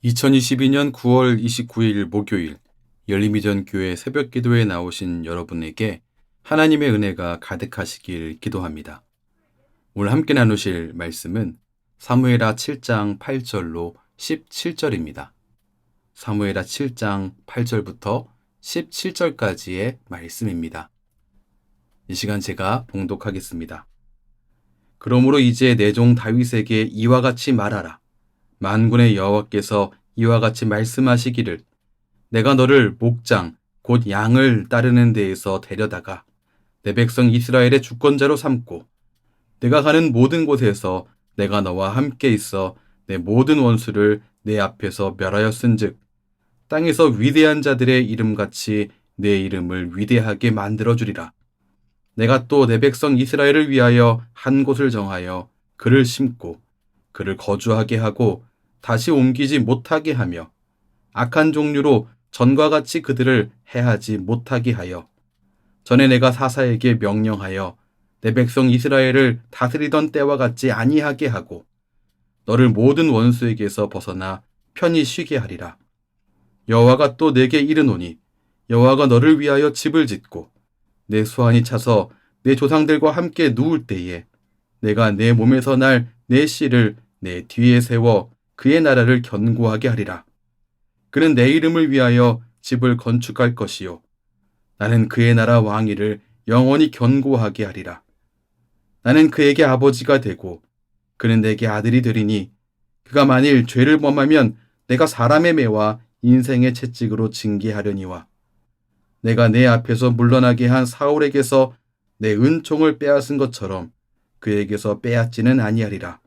2022년 9월 29일 목요일 열림이전교회 새벽기도에 나오신 여러분에게 하나님의 은혜가 가득하시길 기도합니다. 오늘 함께 나누실 말씀은 사무엘하 7장 8절로 17절입니다. 사무엘하 7장 8절부터 17절까지의 말씀입니다. 이 시간 제가 봉독하겠습니다. 그러므로 이제 내 종 다윗에게 이와 같이 말하라. 만군의 여호와께서 이와 같이 말씀하시기를 내가 너를 목장 곧 양을 따르는 데에서 데려다가 내 백성 이스라엘의 주권자로 삼고 내가 가는 모든 곳에서 내가 너와 함께 있어 내 모든 원수를 내 앞에서 멸하였은즉 땅에서 위대한 자들의 이름같이 내 이름을 위대하게 만들어주리라. 내가 또 내 백성 이스라엘을 위하여 한 곳을 정하여 그를 심고 그를 거주하게 하고 다시 옮기지 못하게 하며 악한 종류로 전과 같이 그들을 해하지 못하게 하여 전에 내가 사사에게 명령하여 내 백성 이스라엘을 다스리던 때와 같지 아니하게 하고 너를 모든 원수에게서 벗어나 편히 쉬게 하리라. 여호와가 또 내게 이르노니 여호와가 너를 위하여 집을 짓고 내 수완이 차서 내 조상들과 함께 누울 때에 내가 내 몸에서 날 내 씨를 내 뒤에 세워 그의 나라를 견고하게 하리라. 그는 내 이름을 위하여 집을 건축할 것이요 나는 그의 나라 왕위를 영원히 견고하게 하리라. 나는 그에게 아버지가 되고 그는 내게 아들이 되리니 그가 만일 죄를 범하면 내가 사람의 매와 인생의 채찍으로 징계하려니와 내가 내 앞에서 물러나게 한 사울에게서 내 은총을 빼앗은 것처럼 그에게서 빼앗지는 아니하리라.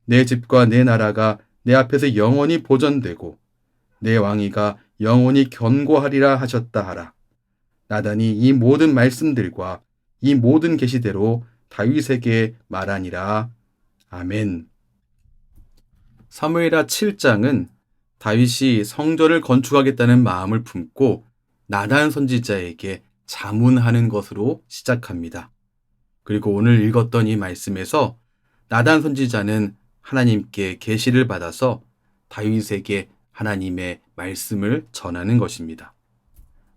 내 집과 내 나라가 내 앞에서 영원히 보존되고 내 왕위가 영원히 견고하리라 하셨다 하라. 나단이 이 모든 말씀들과 이 모든 계시대로 다윗에게 말하니라. 아멘. 사무엘하 7장은 다윗이 성전을 건축하겠다는 마음을 품고 나단 선지자에게 자문하는 것으로 시작합니다. 그리고 오늘 읽었던 이 말씀에서 나단 선지자는 하나님께 계시를 받아서 다윗에게 하나님의 말씀을 전하는 것입니다.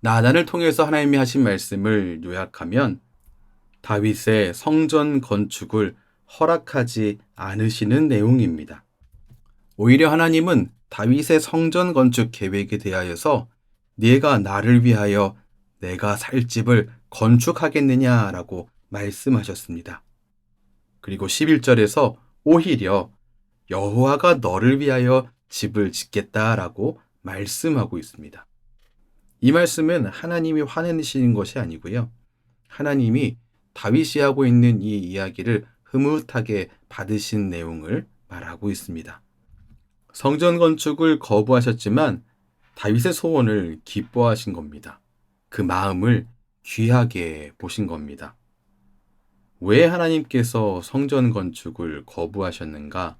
나단을 통해서 하나님이 하신 말씀을 요약하면 다윗의 성전 건축을 허락하지 않으시는 내용입니다. 오히려 하나님은 다윗의 성전 건축 계획에 대하여서 네가 나를 위하여 내가 살 집을 건축하겠느냐라고 말씀하셨습니다. 그리고 11절에서 오히려 여호와가 너를 위하여 집을 짓겠다라고 말씀하고 있습니다. 이 말씀은 하나님이 화내시는 것이 아니고요. 하나님이 다윗이 하고 있는 이 이야기를 흐뭇하게 받으신 내용을 말하고 있습니다. 성전 건축을 거부하셨지만 다윗의 소원을 기뻐하신 겁니다. 그 마음을 귀하게 보신 겁니다. 왜 하나님께서 성전 건축을 거부하셨는가?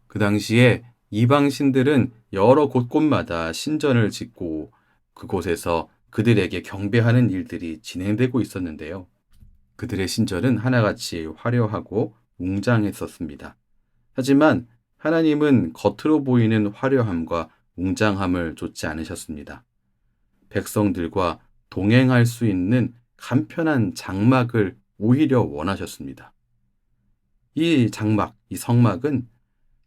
그 당시에 이방 신들은 여러 곳곳마다 신전을 짓고 그곳에서 그들에게 경배하는 일들이 진행되고 있었는데요. 그들의 신전은 하나같이 화려하고 웅장했었습니다. 하지만 하나님은 겉으로 보이는 화려함과 웅장함을 좇지 않으셨습니다. 백성들과 동행할 수 있는 간편한 장막을 오히려 원하셨습니다. 이 장막, 이 성막은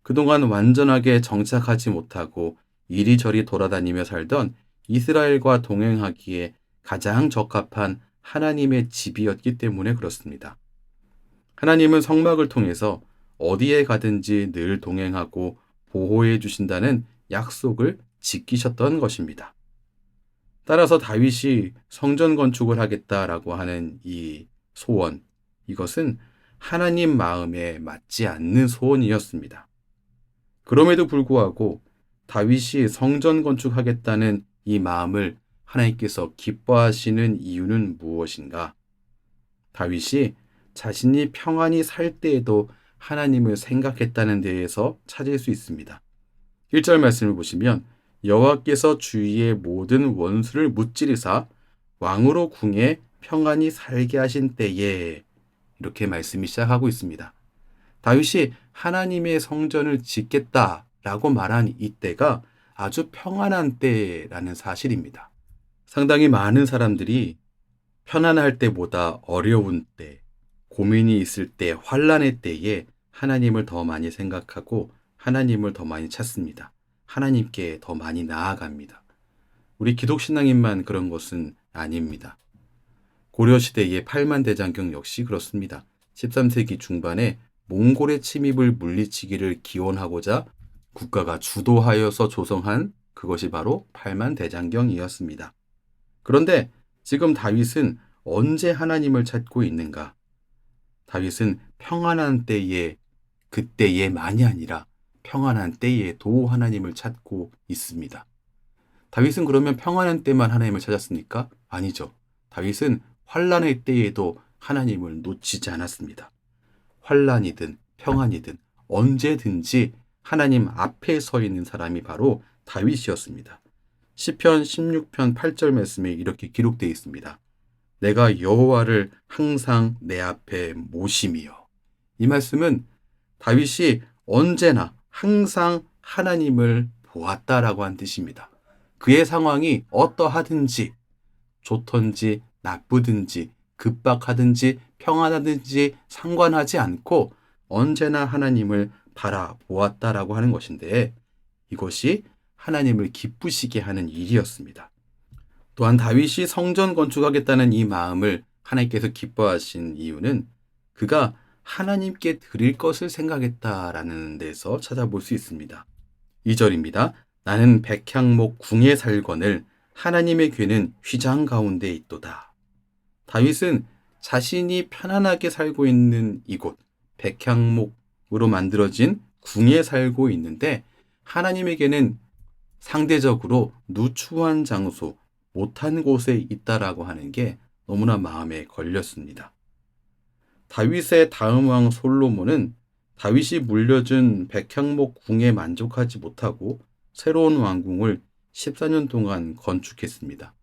그동안 완전하게 정착하지 못하고 이리저리 돌아다니며 살던 이스라엘과 동행하기에 가장 적합한 하나님의 집이었기 때문에 그렇습니다. 하나님은 성막을 통해서 어디에 가든지 늘 동행하고 보호해 주신다는 약속을 지키셨던 것입니다. 따라서 다윗이 성전 건축을 하겠다라고 하는 이 소원, 이것은 하나님 마음에 맞지 않는 소원이었습니다. 그럼에도 불구하고 다윗이 성전 건축하겠다는 이 마음을 하나님께서 기뻐하시는 이유는 무엇인가? 다윗이 자신이 평안히 살 때에도 하나님을 생각했다는 데에서 찾을 수 있습니다. 1절 말씀을 보시면 여호와께서 주위의 모든 원수를 무찌르사 왕으로 궁에 평안히 살게 하신 때에 이렇게 말씀이 시작하고 있습니다. 다윗이 하나님의 성전을 짓겠다 라고 말한 이때가 아주 평안한 때라는 사실입니다. 상당히 많은 사람들이 편안할 때보다 어려운 때, 고민이 있을 때, 환란의 때에 하나님을 더 많이 생각하고 하나님을 더 많이 찾습니다. 하나님께 더 많이 나아갑니다. 우리 기독신앙인만 그런 것은 아닙니다. 고려시대의 팔만대장경 역시 그렇습니다. 13세기 중반에 몽골의 침입을 물리치기를 기원하고자 국가가 주도하여서 조성한 그것이 바로 팔만대장경이었습니다. 그런데 지금 다윗은 언제 하나님을 찾고 있는가? 다윗은 평안한 때에 그때에만이 아니라 평안한 때에도 하나님을 찾고 있습니다. 다윗은 그러면 평안한 때만 하나님을 찾았습니까? 아니죠. 다윗은 환란의 때에도 하나님을 놓치지 않았습니다. 환란이든 평안이든 언제든지 하나님 앞에 서 있는 사람이 바로 다윗이었습니다. 시편 16편 8절 말씀에 이렇게 기록되어 있습니다. 내가 여호와를 항상 내 앞에 모심이요. 이 말씀은 다윗이 언제나 항상 하나님을 보았다라고 한 뜻입니다. 그의 상황이 어떠하든지 좋든지 나쁘든지 급박하든지 평안하든지 상관하지 않고 언제나 하나님을 바라보았다라고 하는 것인데 이것이 하나님을 기쁘시게 하는 일이었습니다. 또한 다윗이 성전 건축하겠다는 이 마음을 하나님께서 기뻐하신 이유는 그가 하나님께 드릴 것을 생각했다라는 데서 찾아볼 수 있습니다. 2절입니다. 나는 백향목 궁에 살거늘 하나님의 궤는 휘장 가운데 있도다. 다윗은 자신이 편안하게 살고 있는 이곳 백향목으로 만들어진 궁에 살고 있는데 하나님에게는 상대적으로 누추한 장소, 못한 곳에 있다라고 하는 게 너무나 마음에 걸렸습니다. 다윗의 다음 왕 솔로몬은 다윗이 물려준 백향목 궁에 만족하지 못하고 새로운 왕궁을 14년 동안 건축했습니다.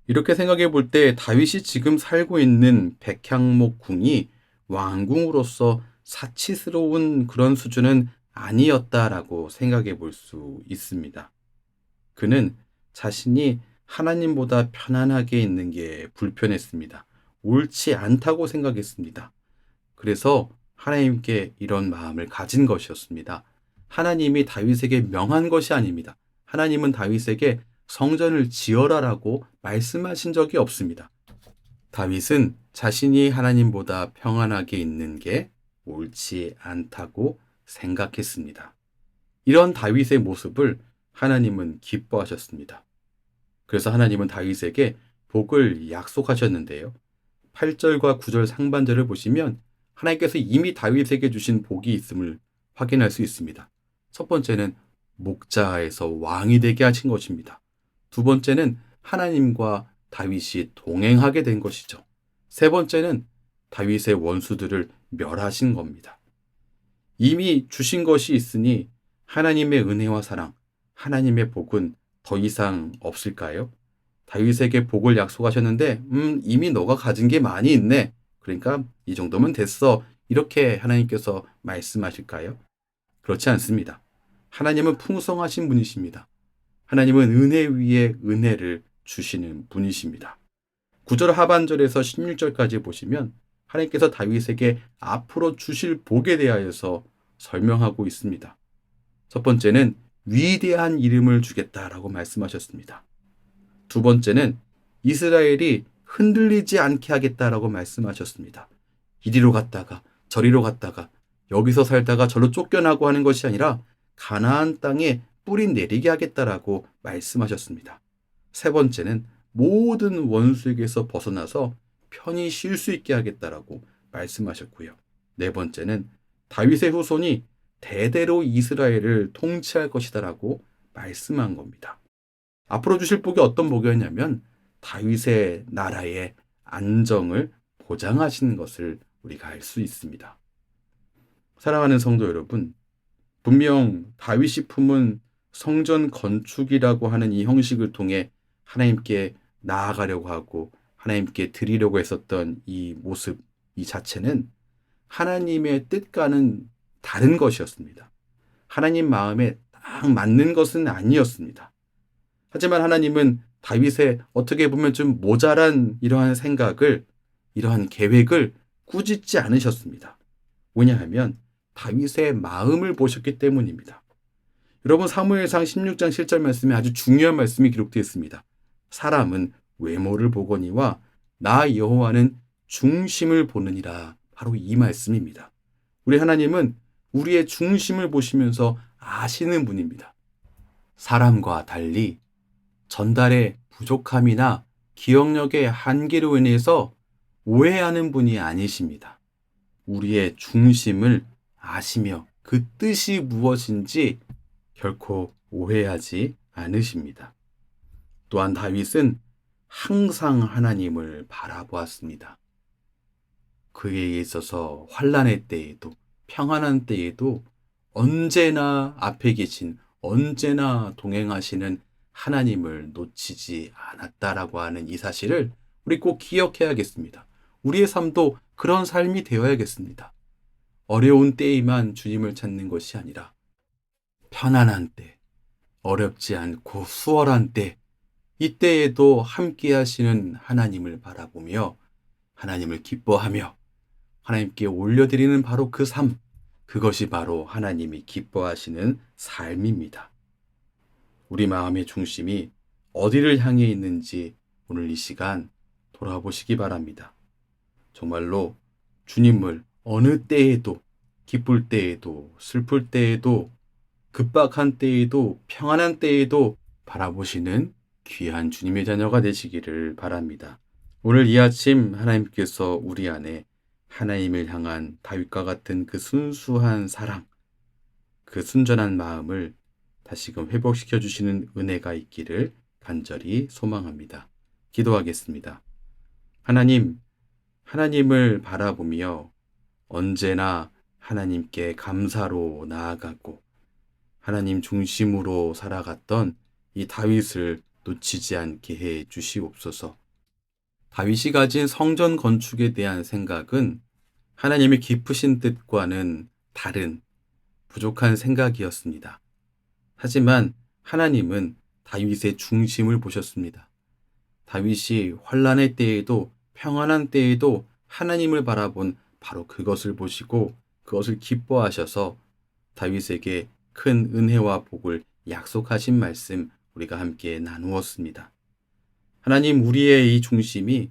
이렇게 생각해 볼 때 다윗이 지금 살고 있는 백향목 궁이 왕궁으로서 사치스러운 그런 수준은 아니었다라고 생각해 볼 수 있습니다. 그는 자신이 하나님보다 편안하게 있는 게 불편했습니다. 옳지 않다고 생각했습니다. 그래서 하나님께 이런 마음을 가진 것이었습니다. 하나님이 다윗에게 명한 것이 아닙니다. 하나님은 다윗에게 성전을 지어라라고 말씀하신 적이 없습니다. 다윗은 자신이 하나님보다 평안하게 있는 게 옳지 않다고 생각했습니다. 이런 다윗의 모습을 하나님은 기뻐하셨습니다. 그래서 하나님은 다윗에게 복을 약속하셨는데요. 8절과 9절 상반절을 보시면 하나님께서 이미 다윗에게 주신 복이 있음을 확인할 수 있습니다. 첫 번째는 목자에서 왕이 되게 하신 것입니다. 두 번째는 하나님과 다윗이 동행하게 된 것이죠. 세 번째는 다윗의 원수들을 멸하신 겁니다. 이미 주신 것이 있으니 하나님의 은혜와 사랑, 하나님의 복은 더 이상 없을까요? 다윗에게 복을 약속하셨는데 이미 너가 가진 게 많이 있네. 그러니까 이 정도면 됐어. 이렇게 하나님께서 말씀하실까요? 그렇지 않습니다. 하나님은 풍성하신 분이십니다. 하나님은 은혜 위에 은혜를 주시는 분이십니다. 9절 하반절에서 16절까지 보시면 하나님께서 다윗에게 앞으로 주실 복에 대하여서 설명하고 있습니다. 첫 번째는 위대한 이름을 주겠다라고 말씀하셨습니다. 두 번째는 이스라엘이 흔들리지 않게 하겠다라고 말씀하셨습니다. 이리로 갔다가 저리로 갔다가 여기서 살다가 저로 쫓겨나고 하는 것이 아니라 가나안 땅에 뿌리 내리게 하겠다라고 말씀하셨습니다. 세 번째는 모든 원수에게서 벗어나서 편히 쉴 수 있게 하겠다라고 말씀하셨고요. 네 번째는 다윗의 후손이 대대로 이스라엘을 통치할 것이다라고 말씀한 겁니다. 앞으로 주실 복이 어떤 복이었냐면 다윗의 나라의 안정을 보장하시는 것을 우리가 알 수 있습니다. 사랑하는 성도 여러분, 분명 다윗이 품은 성전 건축이라고 하는 이 형식을 통해 하나님께 나아가려고 하고 하나님께 드리려고 했었던 이 모습, 이 자체는 하나님의 뜻과는 다른 것이었습니다. 하나님 마음에 딱 맞는 것은 아니었습니다. 하지만 하나님은 다윗의 어떻게 보면 좀 모자란 이러한 생각을, 이러한 계획을 꾸짖지 않으셨습니다. 왜냐하면 다윗의 마음을 보셨기 때문입니다. 여러분, 사무엘상 16장 7절 말씀에 아주 중요한 말씀이 기록되어 있습니다. 사람은 외모를 보거니와 나 여호와는 중심을 보느니라. 바로 이 말씀입니다. 우리 하나님은 우리의 중심을 보시면서 아시는 분입니다. 사람과 달리 전달의 부족함이나 기억력의 한계로 인해서 오해하는 분이 아니십니다. 우리의 중심을 아시며 그 뜻이 무엇인지 결코 오해하지 않으십니다. 또한 다윗은 항상 하나님을 바라보았습니다. 그에 있어서 환난의 때에도 평안한 때에도 언제나 앞에 계신, 언제나 동행하시는 하나님을 놓치지 않았다라고 하는 이 사실을 우리 꼭 기억해야겠습니다. 우리의 삶도 그런 삶이 되어야겠습니다. 어려운 때에만 주님을 찾는 것이 아니라 편안한 때, 어렵지 않고 수월한 때, 이때에도 함께 하시는 하나님을 바라보며 하나님을 기뻐하며 하나님께 올려드리는 바로 그 삶, 그것이 바로 하나님이 기뻐하시는 삶입니다. 우리 마음의 중심이 어디를 향해 있는지 오늘 이 시간 돌아보시기 바랍니다. 정말로 주님을 어느 때에도, 기쁠 때에도, 슬플 때에도, 급박한 때에도, 평안한 때에도 바라보시는 귀한 주님의 자녀가 되시기를 바랍니다. 오늘 이 아침 하나님께서 우리 안에 하나님을 향한 다윗과 같은 그 순수한 사랑, 그 순전한 마음을 다시금 회복시켜 주시는 은혜가 있기를 간절히 소망합니다. 기도하겠습니다. 하나님, 하나님을 바라보며 언제나 하나님께 감사로 나아가고 하나님 중심으로 살아갔던 이 다윗을 놓치지 않게 해 주시옵소서. 다윗이 가진 성전 건축에 대한 생각은 하나님의 깊으신 뜻과는 다른 부족한 생각이었습니다. 하지만 하나님은 다윗의 중심을 보셨습니다. 다윗이 환난의 때에도 평안한 때에도 하나님을 바라본 바로 그것을 보시고 그것을 기뻐하셔서 다윗에게 큰 은혜와 복을 약속하신 말씀 우리가 함께 나누었습니다. 하나님, 우리의 이 중심이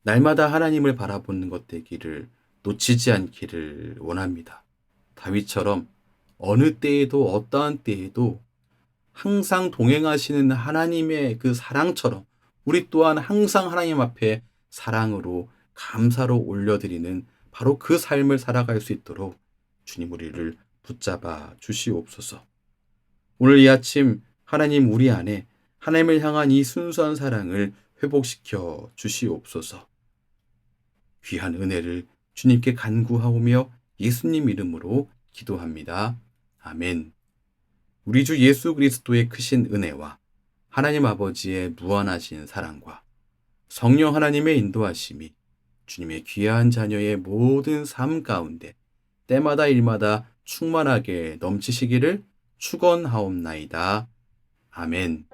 날마다 하나님을 바라보는 것 되기를 놓치지 않기를 원합니다. 다윗처럼 어느 때에도 어떠한 때에도 항상 동행하시는 하나님의 그 사랑처럼 우리 또한 항상 하나님 앞에 사랑으로 감사로 올려드리는 바로 그 삶을 살아갈 수 있도록 주님 우리를 붙잡아 주시옵소서. 오늘 이 아침 하나님 우리 안에 하나님을 향한 이 순수한 사랑을 회복시켜 주시옵소서. 귀한 은혜를 주님께 간구하오며 예수님 이름으로 기도합니다. 아멘. 우리 주 예수 그리스도의 크신 은혜와 하나님 아버지의 무한하신 사랑과 성령 하나님의 인도하심이 주님의 귀한 자녀의 모든 삶 가운데 때마다 일마다 충만하게 넘치시기를 축원하옵나이다. 아멘.